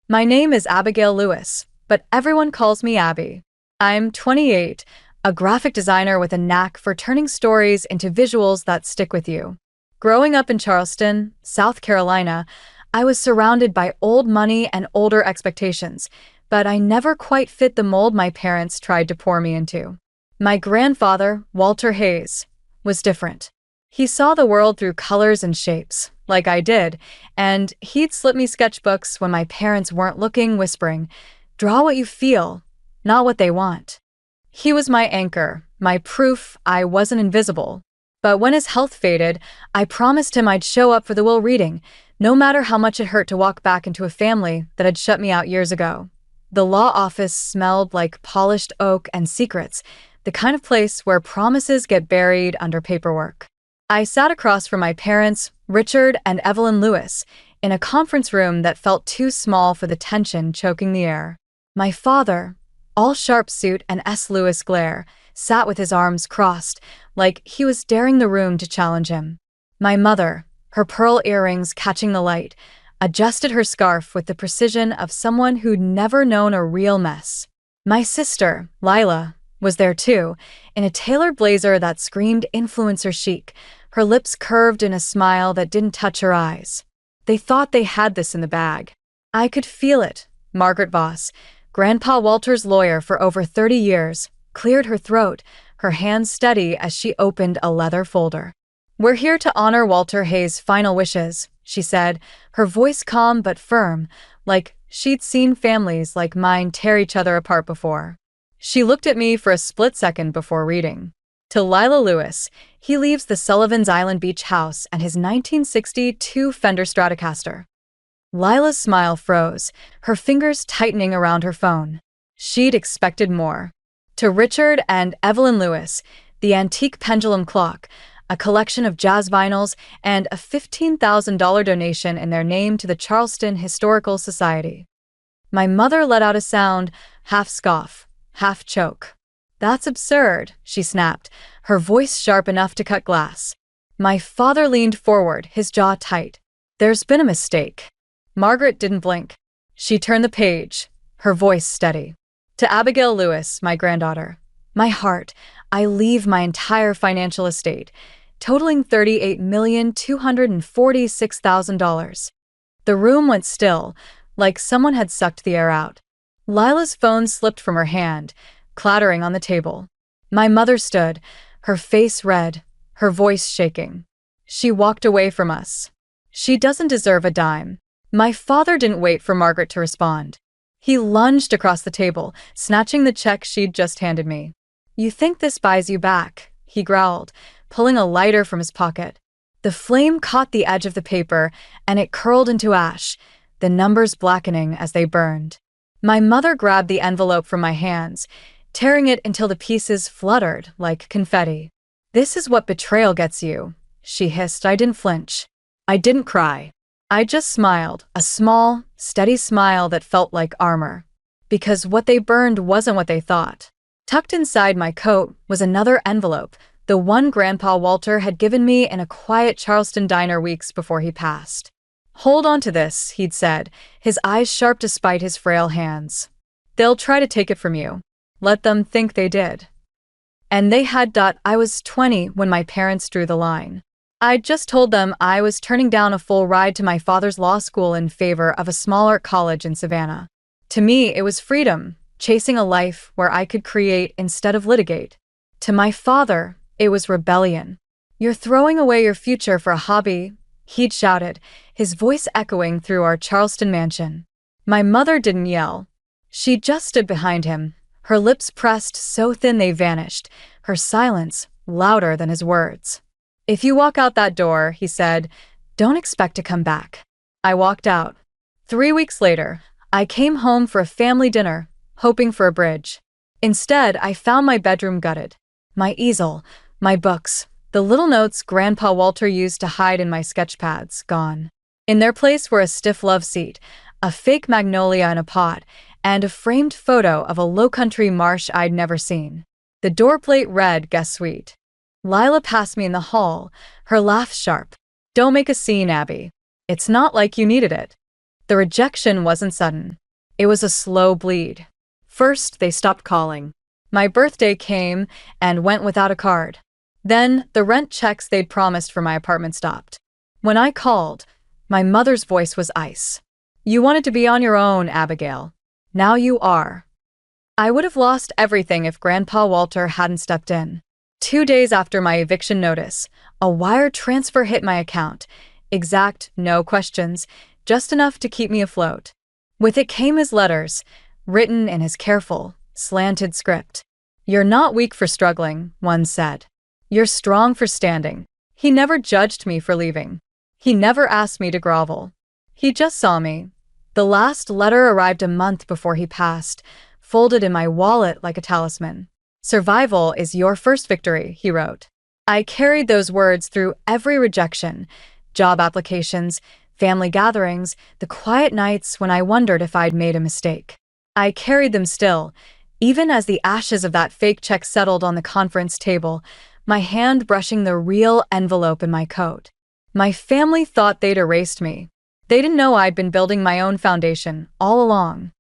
My name is Abigail Lewis, but everyone calls me Abby. I'm 28, a graphic designer with a knack for turning stories into visuals that stick with you. Growing up in Charleston, South Carolina, I was surrounded by old money and older expectations, but I never quite fit the mold my parents tried to pour me into. My grandfather, Walter Hayes, was different. He saw the world through colors and shapes, like I did, and he'd slip me sketchbooks when my parents weren't looking, whispering, "Draw what you feel, not what they want." He was my anchor, my proof I wasn't invisible. But when his health faded, I promised him I'd show up for the will reading, no matter how much it hurt to walk back into a family that had shut me out years ago. The law office smelled like polished oak and secrets, the kind of place where promises get buried under paperwork. I sat across from my parents, Richard and Evelyn Lewis, in a conference room that felt too small for the tension choking the air. My father, all sharp suit and S. Lewis glare, sat with his arms crossed, like he was daring the room to challenge him. My mother, her pearl earrings catching the light, adjusted her scarf with the precision of someone who'd never known a real mess. My sister, Lila, was there too, in a tailored blazer that screamed influencer chic, her lips curved in a smile that didn't touch her eyes. They thought they had this in the bag. I could feel it. Margaret Voss, Grandpa Walter's lawyer for over 30 years, cleared her throat, her hands steady as she opened a leather folder. "We're here to honor Walter Hayes' final wishes," she said, her voice calm but firm, like she'd seen families like mine tear each other apart before. She looked at me for a split second before reading. "To Lila Lewis, he leaves the Sullivan's Island Beach house and his 1962 Fender Stratocaster." Lila's smile froze, her fingers tightening around her phone. She'd expected more. "To Richard and Evelyn Lewis, the antique pendulum clock, a collection of jazz vinyls, and a $15,000 donation in their name to the Charleston Historical Society." My mother let out a sound, half scoff, half choke. "That's absurd," she snapped, her voice sharp enough to cut glass. My father leaned forward, his jaw tight. "There's been a mistake." Margaret didn't blink. She turned the page, her voice steady. "To Abigail Lewis, my granddaughter, my heart, I leave my entire financial estate, totaling $38,246,000. The room went still, like someone had sucked the air out. Lila's phone slipped from her hand, clattering on the table. My mother stood, her face red, her voice shaking. She walked away from us. "She doesn't deserve a dime." My father didn't wait for Margaret to respond. He lunged across the table, snatching the check she'd just handed me. "You think this buys you back?" he growled, pulling a lighter from his pocket. The flame caught the edge of the paper, and it curled into ash, the numbers blackening as they burned. My mother grabbed the envelope from my hands, tearing it until the pieces fluttered like confetti. "This is what betrayal gets you," she hissed. I didn't flinch. I didn't cry. I just smiled, a small, steady smile that felt like armor. Because what they burned wasn't what they thought. Tucked inside my coat was another envelope, the one Grandpa Walter had given me in a quiet Charleston diner weeks before he passed. "Hold on to this," he'd said, his eyes sharp despite his frail hands. "They'll try to take it from you. Let them think they did." And they had. I was 20 when my parents drew the line. I'd just told them I was turning down a full ride to my father's law school in favor of a smaller college in Savannah. To me, it was freedom, chasing a life where I could create instead of litigate. To my father, it was rebellion. "You're throwing away your future for a hobby," he'd shouted, his voice echoing through our Charleston mansion. My mother didn't yell. She just stood behind him, her lips pressed so thin they vanished, her silence louder than his words. "If you walk out that door," he said, "don't expect to come back." I walked out. 3 weeks later, I came home for a family dinner, hoping for a bridge. Instead, I found my bedroom gutted. My easel, my books, the little notes Grandpa Walter used to hide in my sketch pads, gone. In their place were a stiff love seat, a fake magnolia in a pot, and a framed photo of a low-country marsh I'd never seen. The doorplate read, "Guest Suite." Lila passed me in the hall, her laugh sharp. "Don't make a scene, Abby. It's not like you needed it." The rejection wasn't sudden. It was a slow bleed. First, they stopped calling. My birthday came and went without a card. Then, the rent checks they'd promised for my apartment stopped. When I called, my mother's voice was ice. "You wanted to be on your own, Abigail. Now you are." I would have lost everything if Grandpa Walter hadn't stepped in. 2 days after my eviction notice, a wire transfer hit my account. Exact, no questions, just enough to keep me afloat. With it came his letters, written in his careful, slanted script. "You're not weak for struggling," one said. "You're strong for standing." He never judged me for leaving. He never asked me to grovel. He just saw me. The last letter arrived a month before he passed, folded in my wallet like a talisman. "Survival is your first victory," he wrote. I carried those words through every rejection, job applications, family gatherings, the quiet nights when I wondered if I'd made a mistake. I carried them still, even as the ashes of that fake check settled on the conference table, my hand brushing the real envelope in my coat. My family thought they'd erased me. They didn't know I'd been building my own foundation all along.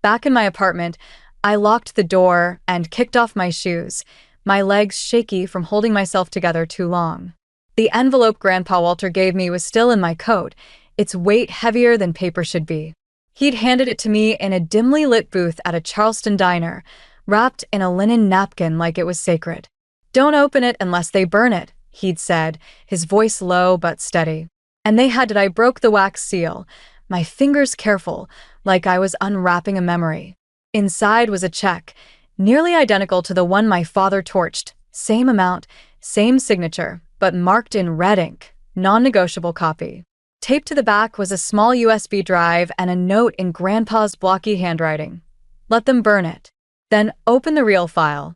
Back in my apartment, I locked the door and kicked off my shoes, my legs shaky from holding myself together too long. The envelope Grandpa Walter gave me was still in my coat, its weight heavier than paper should be. He'd handed it to me in a dimly lit booth at a Charleston diner, wrapped in a linen napkin like it was sacred. "Don't open it unless they burn it," he'd said, his voice low but steady. And they had it. I broke the wax seal, my fingers careful, like I was unwrapping a memory. Inside was a check, nearly identical to the one my father torched, same amount, same signature, but marked in red ink, non-negotiable copy. Taped to the back was a small USB drive and a note in Grandpa's blocky handwriting. "Let them burn it. Then open the real file."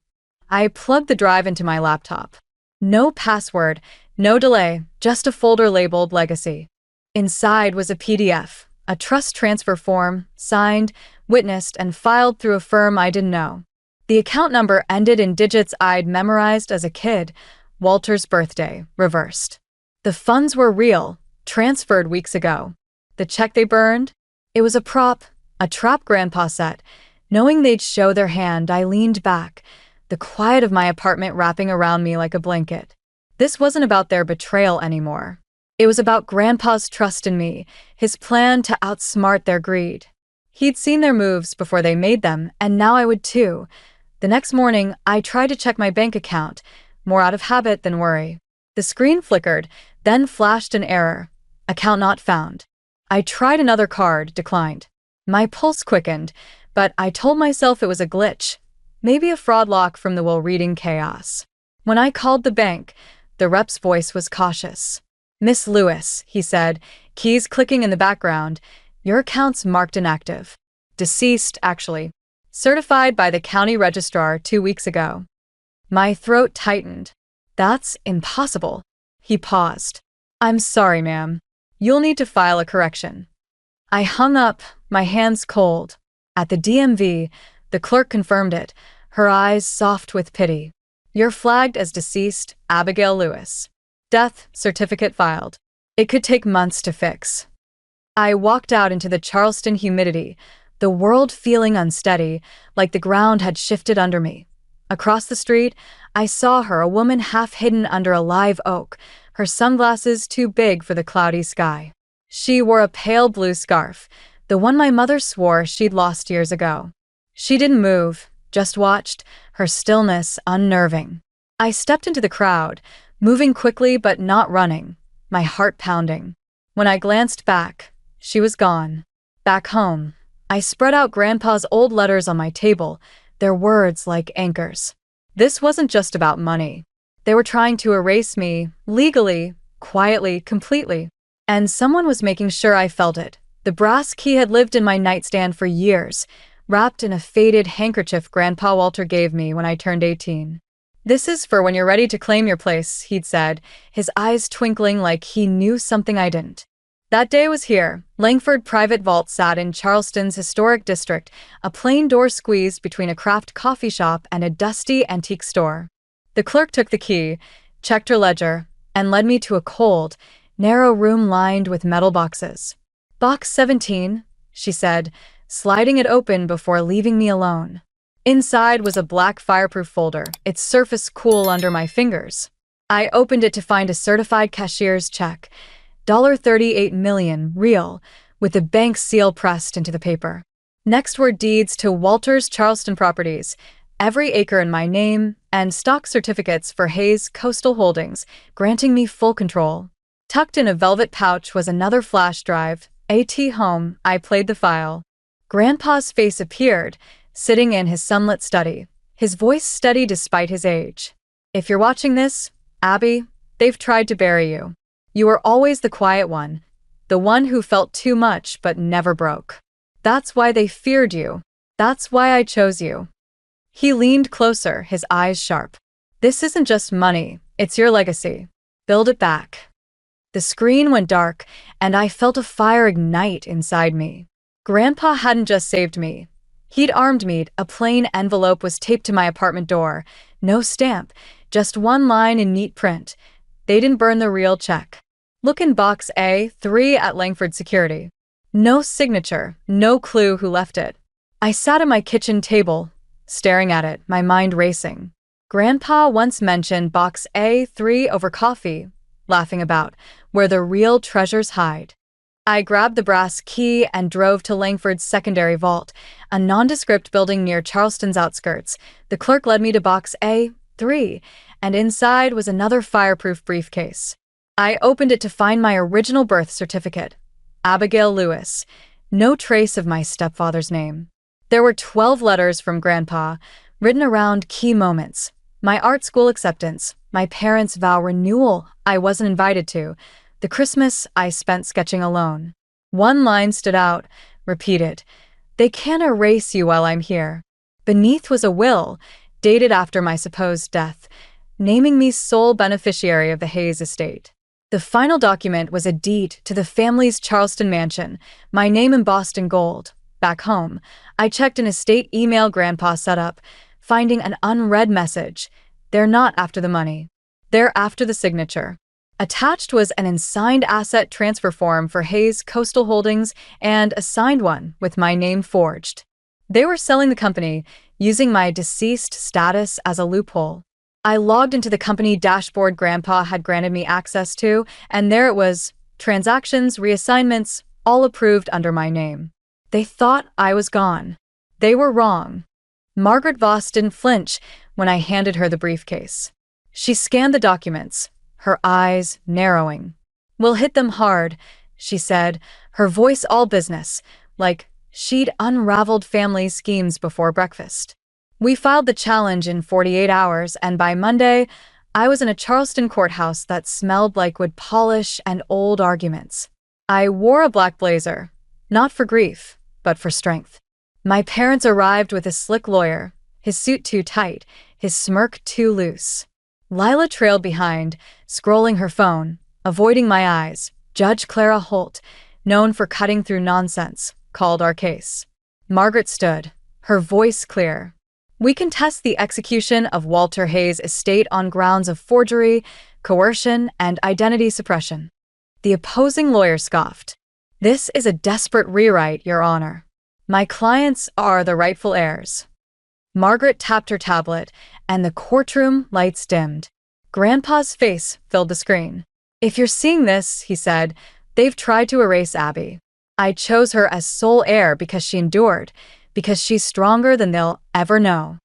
I plugged the drive into my laptop. No password, no delay, just a folder labeled Legacy. Inside was a PDF, a trust transfer form, signed, witnessed, and filed through a firm I didn't know. The account number ended in digits I'd memorized as a kid, Walter's birthday, reversed. The funds were real, transferred weeks ago. The check they burned? It was a prop, a trap Grandpa set. Knowing they'd show their hand, I leaned back, the quiet of my apartment wrapping around me like a blanket. This wasn't about their betrayal anymore. It was about Grandpa's trust in me, his plan to outsmart their greed. He'd seen their moves before they made them, and now I would too. The next morning, I tried to check my bank account, more out of habit than worry. The screen flickered, then flashed an error. "Account not found." I tried another card, declined. My pulse quickened, but I told myself it was a glitch, maybe a fraud lock from the will-reading chaos. When I called the bank, the rep's voice was cautious. "Miss Lewis," he said, keys clicking in the background, "your account's marked inactive. Deceased, actually. Certified by the county registrar 2 weeks ago." My throat tightened. "That's impossible." He paused. "I'm sorry, ma'am. You'll need to file a correction." I hung up, my hands cold. At the DMV, the clerk confirmed it, her eyes soft with pity. "You're flagged as deceased, Abigail Lewis. Death certificate filed. It could take months to fix." I walked out into the Charleston humidity, the world feeling unsteady, like the ground had shifted under me. Across the street, I saw her, a woman half hidden under a live oak, her sunglasses too big for the cloudy sky. She wore a pale blue scarf, the one my mother swore she'd lost years ago. She didn't move, just watched, her stillness unnerving. I stepped into the crowd, moving quickly but not running, my heart pounding. When I glanced back, she was gone. Back home, I spread out Grandpa's old letters on my table, their words like anchors. This wasn't just about money. They were trying to erase me, legally, quietly, completely. And someone was making sure I felt it. The brass key had lived in my nightstand for years, wrapped in a faded handkerchief Grandpa Walter gave me when I turned 18. "This is for when you're ready to claim your place," he'd said, his eyes twinkling like he knew something I didn't. That day was here. Langford Private Vault sat in Charleston's historic district, a plain door squeezed between a craft coffee shop and a dusty antique store. The clerk took the key, checked her ledger, and led me to a cold, narrow room lined with metal boxes. Box 17, she said, sliding it open before leaving me alone. Inside was a black fireproof folder, its surface cool under my fingers. I opened it to find a certified cashier's check, $38 million, real, with the bank seal pressed into the paper. Next were deeds to Walter's Charleston properties, every acre in my name, and stock certificates for Hayes Coastal Holdings, granting me full control. Tucked in a velvet pouch was another flash drive, AT home. I played the file. Grandpa's face appeared, sitting in his sunlit study, his voice steady despite his age. If you're watching this, Abby, they've tried to bury you. You were always the quiet one, the one who felt too much but never broke. That's why they feared you. That's why I chose you. He leaned closer, his eyes sharp. This isn't just money, it's your legacy. Build it back. The screen went dark, and I felt a fire ignite inside me. Grandpa hadn't just saved me. He'd armed me. A plain envelope was taped to my apartment door. No stamp, just one line in neat print. They didn't burn the real check. Look in box A3 at Langford Security. No signature, no clue who left it. I sat at my kitchen table, staring at it, my mind racing. Grandpa once mentioned box A3 over coffee, laughing about where the real treasures hide. I grabbed the brass key and drove to Langford's secondary vault, a nondescript building near Charleston's outskirts. The clerk led me to box A3, and inside was another fireproof briefcase. I opened it to find my original birth certificate, Abigail Lewis, no trace of my stepfather's name. There were 12 letters from Grandpa, written around key moments. My art school acceptance, my parents' vow renewal I wasn't invited to, the Christmas I spent sketching alone. One line stood out, repeated, "They can't erase you while I'm here." Beneath was a will, dated after my supposed death, naming me sole beneficiary of the Hayes estate. The final document was a deed to the family's Charleston mansion, my name embossed in gold. Back home, I checked an estate email Grandpa set up, finding an unread message. They're not after the money. They're after the signature. Attached was an unsigned asset transfer form for Hayes Coastal Holdings and a signed one with my name forged. They were selling the company, using my deceased status as a loophole. I logged into the company dashboard Grandpa had granted me access to, and there it was, transactions, reassignments, all approved under my name. They thought I was gone. They were wrong. Margaret Voss didn't flinch when I handed her the briefcase. She scanned the documents, her eyes narrowing. "We'll hit them hard," she said, her voice all business, like she'd unraveled family schemes before breakfast. We filed the challenge in 48 hours, and by Monday, I was in a Charleston courthouse that smelled like wood polish and old arguments. I wore a black blazer, not for grief, but for strength. My parents arrived with a slick lawyer, his suit too tight, his smirk too loose. Lila trailed behind, scrolling her phone, avoiding my eyes. Judge Clara Holt, known for cutting through nonsense, called our case. Margaret stood, her voice clear. "We contest the execution of Walter Hayes' estate on grounds of forgery, coercion, and identity suppression." The opposing lawyer scoffed. "This is a desperate rewrite, Your Honor. My clients are the rightful heirs." Margaret tapped her tablet, and the courtroom lights dimmed. Grandpa's face filled the screen. "If you're seeing this," he said, "they've tried to erase Abby. I chose her as sole heir because she endured, because she's stronger than they'll ever know."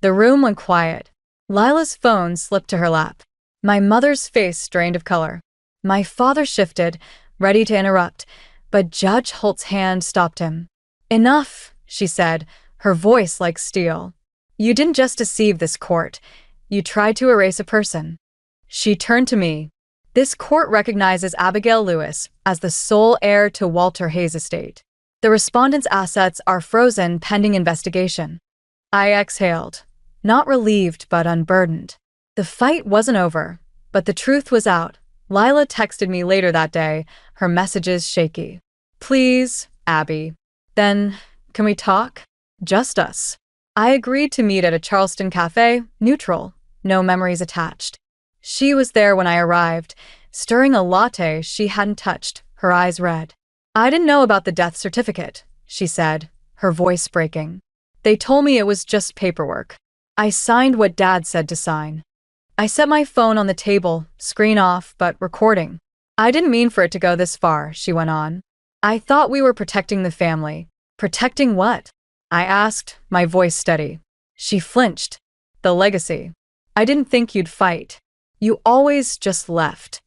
The room went quiet. Lila's phone slipped to her lap. My mother's face drained of color. My father shifted, ready to interrupt, but Judge Holt's hand stopped him. "Enough," she said, her voice like steel. "You didn't just deceive this court. You tried to erase a person." She turned to me. "This court recognizes Abigail Lewis as the sole heir to Walter Hayes' estate. The respondent's assets are frozen pending investigation." I exhaled, not relieved but unburdened. The fight wasn't over, but the truth was out. Lila texted me later that day, her messages shaky. "Please, Abby. Then, can we talk? Just us." I agreed to meet at a Charleston cafe, neutral, no memories attached. She was there when I arrived, stirring a latte she hadn't touched, her eyes red. I didn't know about the death certificate, she said, her voice breaking. They told me it was just paperwork. I signed what Dad said to sign. I set my phone on the table, screen off, but recording. I didn't mean for it to go this far, she went on. I thought we were protecting the family. Protecting what? I asked, my voice steady. She flinched. The legacy. I didn't think you'd fight. You always just left.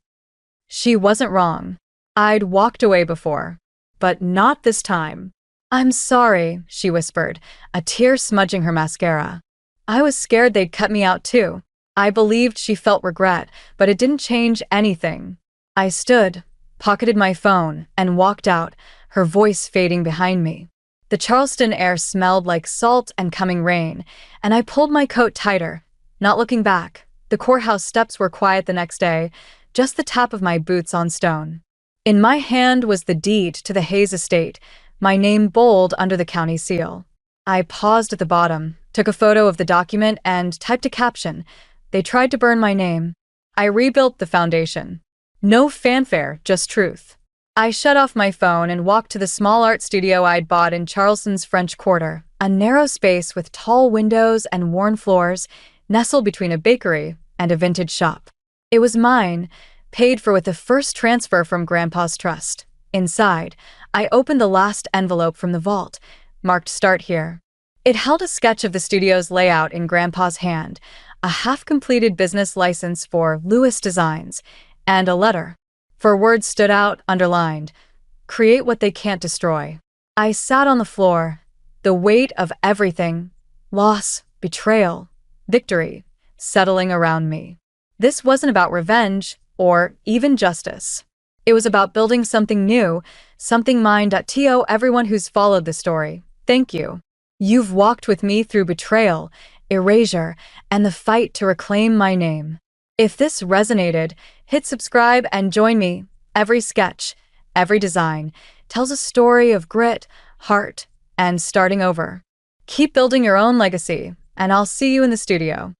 She wasn't wrong. I'd walked away before. But not this time. I'm sorry, she whispered, a tear smudging her mascara. I was scared they'd cut me out too. I believed she felt regret, but it didn't change anything. I stood, pocketed my phone, and walked out, her voice fading behind me. The Charleston air smelled like salt and coming rain, and I pulled my coat tighter, not looking back. The courthouse steps were quiet the next day, just the tap of my boots on stone. In my hand was the deed to the Hayes estate, my name bold under the county seal. I paused at the bottom, took a photo of the document, and typed a caption. They tried to burn my name. I rebuilt the foundation. No fanfare, just truth. I shut off my phone and walked to the small art studio I'd bought in Charleston's French Quarter, a narrow space with tall windows and worn floors, nestled between a bakery and a vintage shop. It was mine, paid for with the first transfer from Grandpa's trust. Inside, I opened the last envelope from the vault, marked Start Here. It held a sketch of the studio's layout in Grandpa's hand, a half-completed business license for Lewis Designs, and a letter. 4 words stood out, underlined. Create what they can't destroy. I sat on the floor, the weight of everything, loss, betrayal, victory, settling around me. This wasn't about revenge or even justice. It was about building something new, something mine. To everyone who's followed the story, thank you. You've walked with me through betrayal, erasure, and the fight to reclaim my name. If this resonated, hit subscribe and join me. Every sketch, every design, tells a story of grit, heart, and starting over. Keep building your own legacy, and I'll see you in the studio.